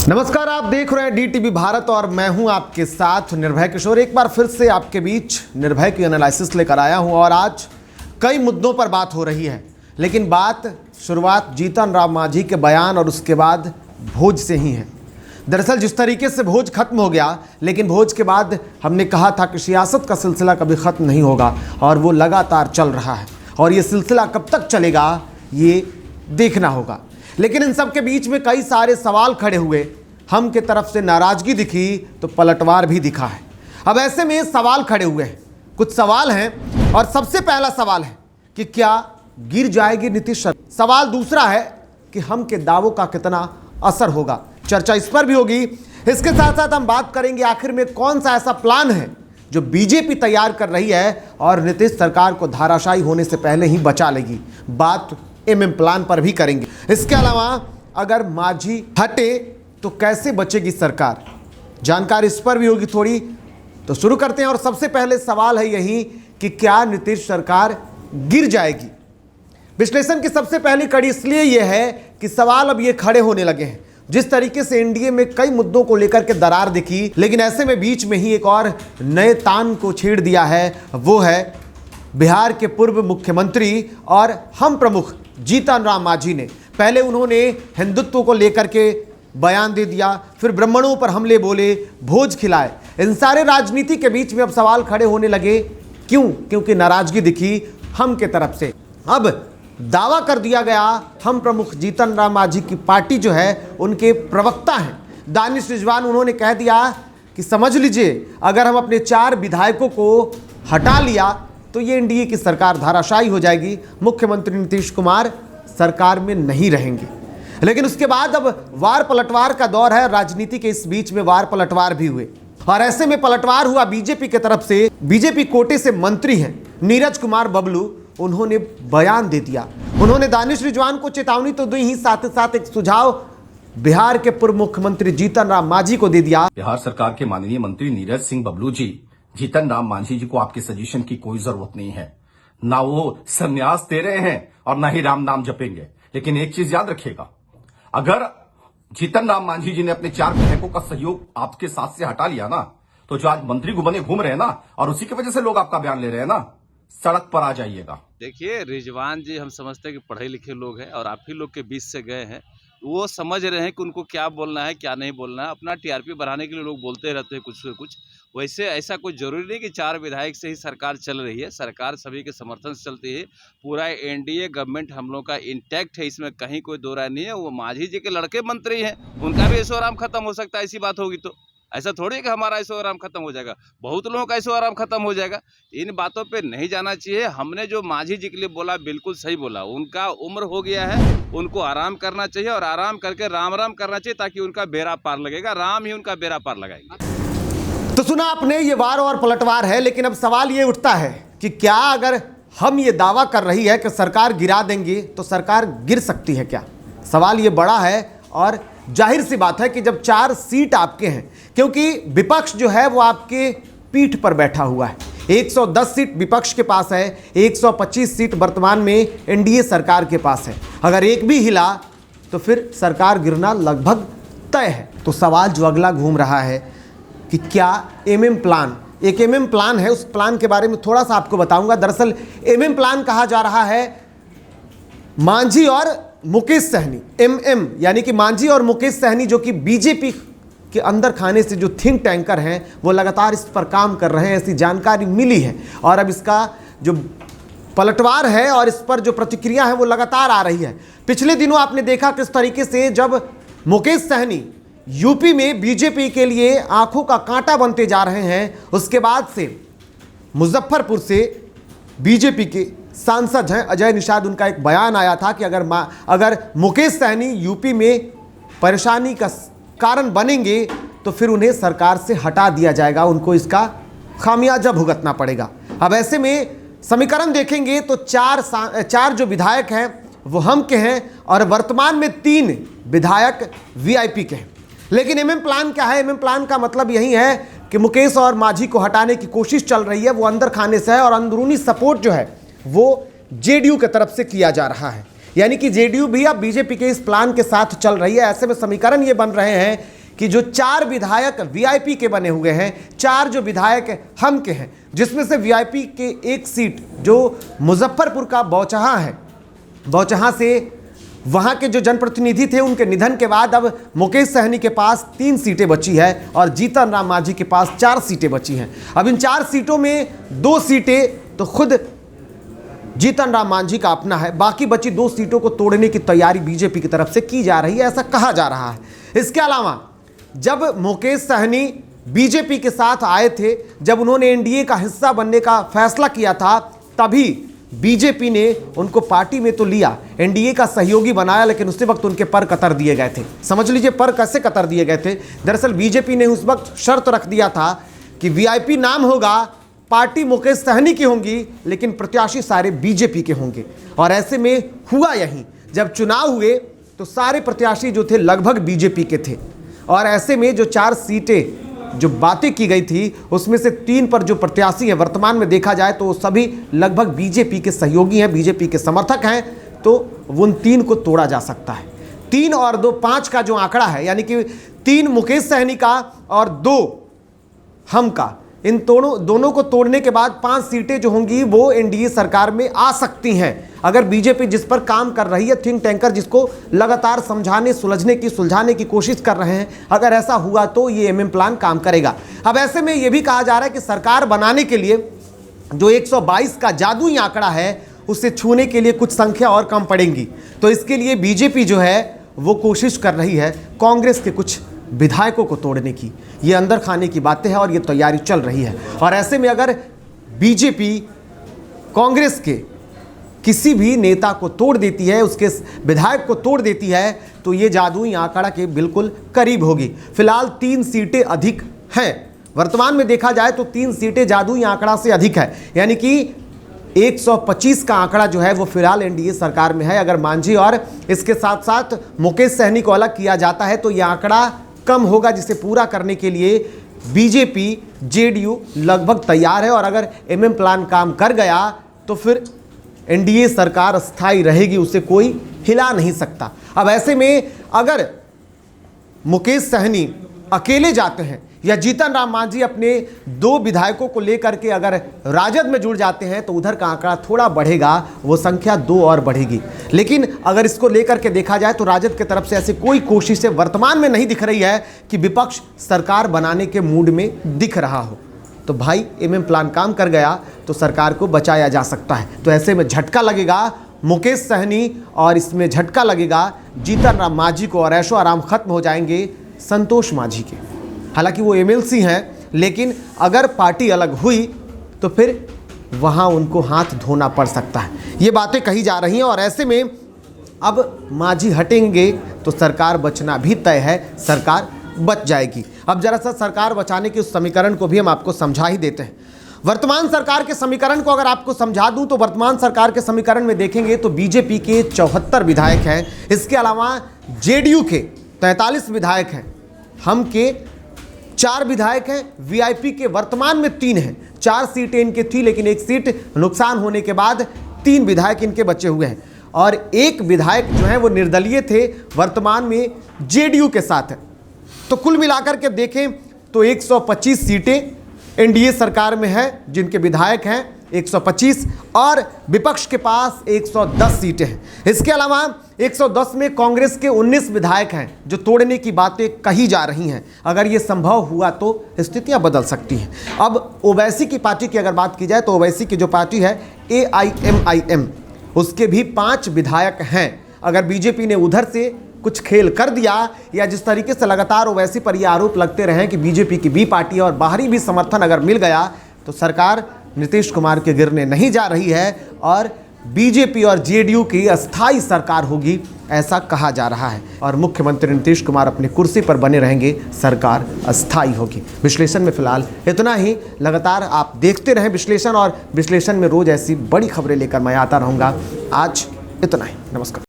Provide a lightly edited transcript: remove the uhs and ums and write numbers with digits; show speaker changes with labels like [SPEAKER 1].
[SPEAKER 1] नमस्कार, आप देख रहे हैं DTV भारत और मैं हूं आपके साथ निर्भय किशोर। एक बार फिर से आपके बीच निर्भय की एनालिसिस लेकर आया हूं और आज कई मुद्दों पर बात हो रही है, लेकिन बात शुरुआत जीतन राम मांझी के बयान और उसके बाद भोज से ही है। दरअसल जिस तरीके से भोज खत्म हो गया, लेकिन भोज के बाद हमने कहा था कि सियासत का सिलसिला कभी ख़त्म नहीं होगा और वो लगातार चल रहा है और ये सिलसिला कब तक चलेगा ये देखना होगा। लेकिन इन सब के बीच में कई सारे सवाल खड़े हुए। हम के तरफ से नाराज़गी दिखी तो पलटवार भी दिखा है। अब ऐसे में सवाल खड़े हुए हैं, कुछ सवाल हैं और सबसे पहला सवाल है कि क्या गिर जाएगी नीतीश सरकार। सवाल दूसरा है कि हम के दावों का कितना असर होगा। चर्चा इस पर भी होगी। इसके साथ साथ हम बात करेंगे आखिर में कौन सा ऐसा प्लान है जो बीजेपी तैयार कर रही है और नीतीश सरकार को धाराशायी होने से पहले ही बचा लेगी। बात MM प्लान पर भी करेंगे। इसके अलावा अगर मांझी हटे तो कैसे बचेगी सरकार, जानकारी इस पर भी होगी थोड़ी। तो शुरू करते हैं और सबसे पहले सवाल है यही कि क्या नीतीश सरकार गिर जाएगी। विश्लेषण की सबसे पहली कड़ी इसलिए यह है कि सवाल अब ये खड़े होने लगे हैं। जिस तरीके से एनडीए में कई मुद्दों को लेकर के दरार दिखी, लेकिन ऐसे में बीच में ही एक और नए तान को छेड़ दिया है। वो है बिहार के पूर्व मुख्यमंत्री और हम प्रमुख जीतन राम मांझी ने। पहले उन्होंने हिंदुत्व को लेकर के बयान दे दिया, फिर ब्राह्मणों पर हमले बोले, भोज खिलाए। इन सारे राजनीति के बीच में अब सवाल खड़े होने लगे। क्यों? क्योंकि नाराजगी दिखी हम के तरफ से। अब दावा कर दिया गया, हम प्रमुख जीतन राम मांझी की पार्टी जो है उनके प्रवक्ता हैं दानिश रिजवान, उन्होंने कह दिया कि समझ लीजिए अगर हम अपने 4 विधायकों को हटा लिया तो ये एनडीए की सरकार धाराशायी हो जाएगी, मुख्यमंत्री नीतीश कुमार सरकार में नहीं रहेंगे। लेकिन उसके बाद अब वार पलटवार का दौर है। राजनीति के इस बीच में वार पलटवार भी हुए और ऐसे में पलटवार हुआ बीजेपी की तरफ से। बीजेपी कोटे से मंत्री हैं नीरज कुमार बबलू, उन्होंने बयान दे दिया। उन्होंने दानिश रिजवान को चेतावनी तो दी ही, साथ ही साथ एक सुझाव बिहार के पूर्व मुख्यमंत्री जीतन राम मांझी को दे दिया।
[SPEAKER 2] बिहार सरकार के माननीय मंत्री नीरज सिंह बबलू जी, जीतन राम मांझी जी को आपके सजेशन की कोई जरूरत नहीं है। ना वो संन्यास दे रहे हैं और ना ही राम नाम जपेंगे। लेकिन एक चीज याद रखिएगा, अगर जीतन राम मांझी जी ने अपने 4 विधायकों का सहयोग आपके साथ से हटा लिया ना, तो जो आज मंत्री बने घूम रहे हैं ना, और उसी की वजह से लोग आपका बयान ले रहे हैं ना, सड़क पर आ जाइएगा।
[SPEAKER 3] देखिए रिजवान जी, हम समझते हैं कि पढ़े लिखे लोग हैं और आप ही लोग के बीच से गए हैं। वो समझ रहे हैं कि उनको क्या बोलना है क्या नहीं बोलना है। अपना टीआरपी बढ़ाने के लिए लोग बोलते रहते हैं कुछ से कुछ। वैसे ऐसा कुछ जरूरी नहीं कि 4 विधायक से ही सरकार चल रही है। सरकार सभी के समर्थन से चलती है। पूरा एनडीए गवर्नमेंट हम लोग का इंटैक्ट है, इसमें कहीं कोई दो राय नहीं है। वो मांझी जी के लड़के मंत्री हैं, उनका भी ऐशो आराम खत्म हो सकता है। ऐसी बात होगी तो ऐसा थोड़ी है कि हमारा ऐशो आराम खत्म हो जाएगा। बहुत लोगों का ऐशो आराम खत्म हो जाएगा। इन बातों पे नहीं जाना चाहिए। हमने जो मांझी जी के लिए बोला बिल्कुल सही बोला। उनका उम्र हो गया है, उनको आराम करना चाहिए और आराम करके राम राम करना चाहिए, ताकि उनका बेड़ा पार लगेगा। राम ही उनका बेड़ा पार लगाएंगे।
[SPEAKER 1] तो सुना आपने, ये वार और पलटवार है। लेकिन अब सवाल ये उठता है कि क्या अगर हम ये दावा कर रही है कि सरकार गिरा देंगे तो सरकार गिर सकती है क्या? सवाल ये बड़ा है और जाहिर सी बात है कि जब 4 सीट आपके हैं, क्योंकि विपक्ष जो है वो आपके पीठ पर बैठा हुआ है। 110 सीट विपक्ष के पास है, 125 सीट वर्तमान में एनडीए सरकार के पास है। अगर एक भी हिला तो फिर सरकार गिरना लगभग तय है। तो सवाल जो अगला घूम रहा है कि क्या MM प्लान, एक MM प्लान है, उस प्लान के बारे में थोड़ा सा आपको बताऊंगा। दरअसल MM प्लान कहा जा रहा है मांझी और मुकेश सहनी, MM यानी कि मांझी और मुकेश सहनी, जो कि बीजेपी के अंदर खाने से जो थिंक टैंकर हैं वो लगातार इस पर काम कर रहे हैं, ऐसी जानकारी मिली है। और अब इसका जो पलटवार है और इस पर जो प्रतिक्रिया है वो लगातार आ रही है। पिछले दिनों आपने देखा किस तरीके से जब मुकेश सहनी यूपी में बीजेपी के लिए आंखों का कांटा बनते जा रहे हैं, उसके बाद से मुजफ्फरपुर से बीजेपी के सांसद हैं अजय निषाद, उनका एक बयान आया था कि अगर मुकेश सहनी यूपी में परेशानी का कारण बनेंगे तो फिर उन्हें सरकार से हटा दिया जाएगा, उनको इसका खामियाजा भुगतना पड़ेगा। अब ऐसे में समीकरण देखेंगे तो 4 जो विधायक हैं वो हम के हैं और वर्तमान में 3 विधायक वीआईपी के हैं। लेकिन MM प्लान क्या है? MM प्लान का मतलब यही है कि मुकेश और मांझी को हटाने की कोशिश चल रही है, वो अंदर खाने से है और अंदरूनी सपोर्ट जो है वो जेडीयू की तरफ से किया जा रहा है। यानी कि जेडीयू भी अब बीजेपी के इस प्लान के साथ चल रही है। ऐसे में समीकरण ये बन रहे हैं कि जो 4 विधायक वीआईपी के बने हुए हैं, 4 जो विधायक हम के हैं, जिसमें से वीआईपी के एक सीट जो मुजफ्फरपुर का बौचहा है, बौचहा से वहाँ के जो जनप्रतिनिधि थे उनके निधन के बाद अब मुकेश सहनी के पास 3 सीटें बची है और जीतन राम मांझी के पास 4 सीटें बची हैं। अब इन 4 सीटों में 2 सीटें तो खुद जीतन राम मांझी का अपना है, बाकी बची 2 सीटों को तोड़ने की तैयारी बीजेपी की तरफ से की जा रही है, ऐसा कहा जा रहा है। इसके अलावा जब मुकेश सहनी बीजेपी के साथ आए थे, जब उन्होंने एनडीए का हिस्सा बनने का फैसला किया था, तभी बीजेपी ने उनको पार्टी में तो लिया, एनडीए का सहयोगी बनाया, लेकिन उसी वक्त उनके पर कतर दिए गए थे। समझ लीजिए पर कैसे कतर दिए गए थे। दरअसल बीजेपी ने उस वक्त शर्त रख दिया था कि वीआईपी नाम होगा, पार्टी मुकेश सहनी की होंगी, लेकिन प्रत्याशी सारे बीजेपी के होंगे। और ऐसे में हुआ यही, जब चुनाव हुए तो सारे प्रत्याशी जो थे लगभग बीजेपी के थे। और ऐसे में जो 4 सीटें जो बातें की गई थी उसमें से 3 पर जो प्रत्याशी हैं वर्तमान में देखा जाए तो सभी लगभग बीजेपी के सहयोगी हैं, बीजेपी के समर्थक हैं, तो उन 3 को तोड़ा जा सकता है। 3 और 2 5 का जो आंकड़ा है, यानी कि 3 मुकेश सहनी का और 2 हम का, इन दोनों को तोड़ने के बाद 5 सीटें जो होंगी वो एनडीए सरकार में आ सकती हैं, अगर बीजेपी जिस पर काम कर रही है, थिंक टैंकर जिसको लगातार समझाने सुलझाने की कोशिश कर रहे हैं, अगर ऐसा हुआ तो ये एमएम प्लान काम करेगा। अब ऐसे में ये भी कहा जा रहा है कि सरकार बनाने के लिए जो 122 का जादुई आंकड़ा है उसे छूने के लिए कुछ संख्या और कम पड़ेंगी। तो इसके लिए बीजेपी जो है वो कोशिश कर रही है कांग्रेस के कुछ विधायकों को तोड़ने की। ये अंदर खाने की बातें हैं और ये तैयारी चल रही है। और ऐसे में अगर बीजेपी कांग्रेस के किसी भी नेता को तोड़ देती है, उसके विधायक को तोड़ देती है, तो ये जादुई आंकड़ा के बिल्कुल करीब होगी। फिलहाल 3 सीटें अधिक हैं, वर्तमान में देखा जाए तो 3 सीटें जादुई आंकड़ा से अधिक है, यानी कि 125 का आंकड़ा जो है वो फिलहाल एनडीए सरकार में है। अगर मांझी और इसके साथ साथ मुकेश सहनी को अलग किया जाता है तो यह आंकड़ा कम होगा, जिसे पूरा करने के लिए बीजेपी जेडीयू लगभग तैयार है। और अगर एमएम प्लान काम कर गया तो फिर एनडीए सरकार स्थायी रहेगी, उसे कोई हिला नहीं सकता। अब ऐसे में अगर मुकेश सहनी अकेले जाते हैं या जीतन राम मांझी अपने 2 विधायकों को लेकर के अगर राजद में जुड़ जाते हैं तो उधर का आंकड़ा थोड़ा बढ़ेगा, वो संख्या 2 और बढ़ेगी। लेकिन अगर इसको लेकर के देखा जाए तो राजद की तरफ से ऐसी कोई कोशिशें वर्तमान में नहीं दिख रही है कि विपक्ष सरकार बनाने के मूड में दिख रहा हो। तो भाई एमएम प्लान काम कर गया तो सरकार को बचाया जा सकता है। तो ऐसे में झटका लगेगा मुकेश सहनी और इसमें झटका लगेगा जीतन राम मांझी को, और ऐशो आराम खत्म हो जाएंगे संतोष मांझी के। हालांकि वो एमएलसी हैं, लेकिन अगर पार्टी अलग हुई तो फिर वहाँ उनको हाथ धोना पड़ सकता है। ये बातें कही जा रही हैं। और ऐसे में अब मांझी हटेंगे तो सरकार बचना भी तय है, सरकार बच जाएगी। अब जरा सा सरकार बचाने के उस समीकरण को भी हम आपको समझा ही देते हैं। वर्तमान सरकार के समीकरण को अगर आपको समझा दूं तो वर्तमान सरकार के समीकरण में देखेंगे तो बीजेपी के 74 विधायक हैं, इसके अलावा जेडीयू के 43 विधायक हैं, हम के 4 विधायक हैं, वीआईपी के वर्तमान में 3 हैं। 4 सीटें इनके थी, लेकिन 1 सीट नुकसान होने के बाद 3 विधायक इनके बचे हुए हैं। और 1 विधायक जो है वो निर्दलीय थे, वर्तमान में जेडीयू के साथ है। तो कुल मिलाकर के देखें तो 125 सीटें एनडीए सरकार में है, जिनके विधायक हैं 125, और विपक्ष के पास 110 सीटें हैं। इसके अलावा 110 में कांग्रेस के 19 विधायक हैं, जो तोड़ने की बातें कही जा रही हैं। अगर ये संभव हुआ तो स्थितियां बदल सकती हैं। अब ओवैसी की पार्टी की अगर बात की जाए तो ओवैसी की जो पार्टी है AIMIM, उसके भी 5 विधायक हैं। अगर बीजेपी ने उधर से कुछ खेल कर दिया, या जिस तरीके से लगातार ओवैसी पर ये आरोप लगते रहे कि बीजेपी की बी पार्टी और बाहरी भी समर्थन अगर मिल गया तो सरकार नीतीश कुमार के गिरने नहीं जा रही है और बीजेपी और जेडीयू की अस्थाई सरकार होगी, ऐसा कहा जा रहा है। और मुख्यमंत्री नीतीश कुमार अपनी कुर्सी पर बने रहेंगे, सरकार अस्थाई होगी। विश्लेषण में फिलहाल इतना ही। लगातार आप देखते रहें विश्लेषण, और विश्लेषण में रोज ऐसी बड़ी खबरें लेकर मैं आता रहूँगा। आज इतना ही, नमस्कार।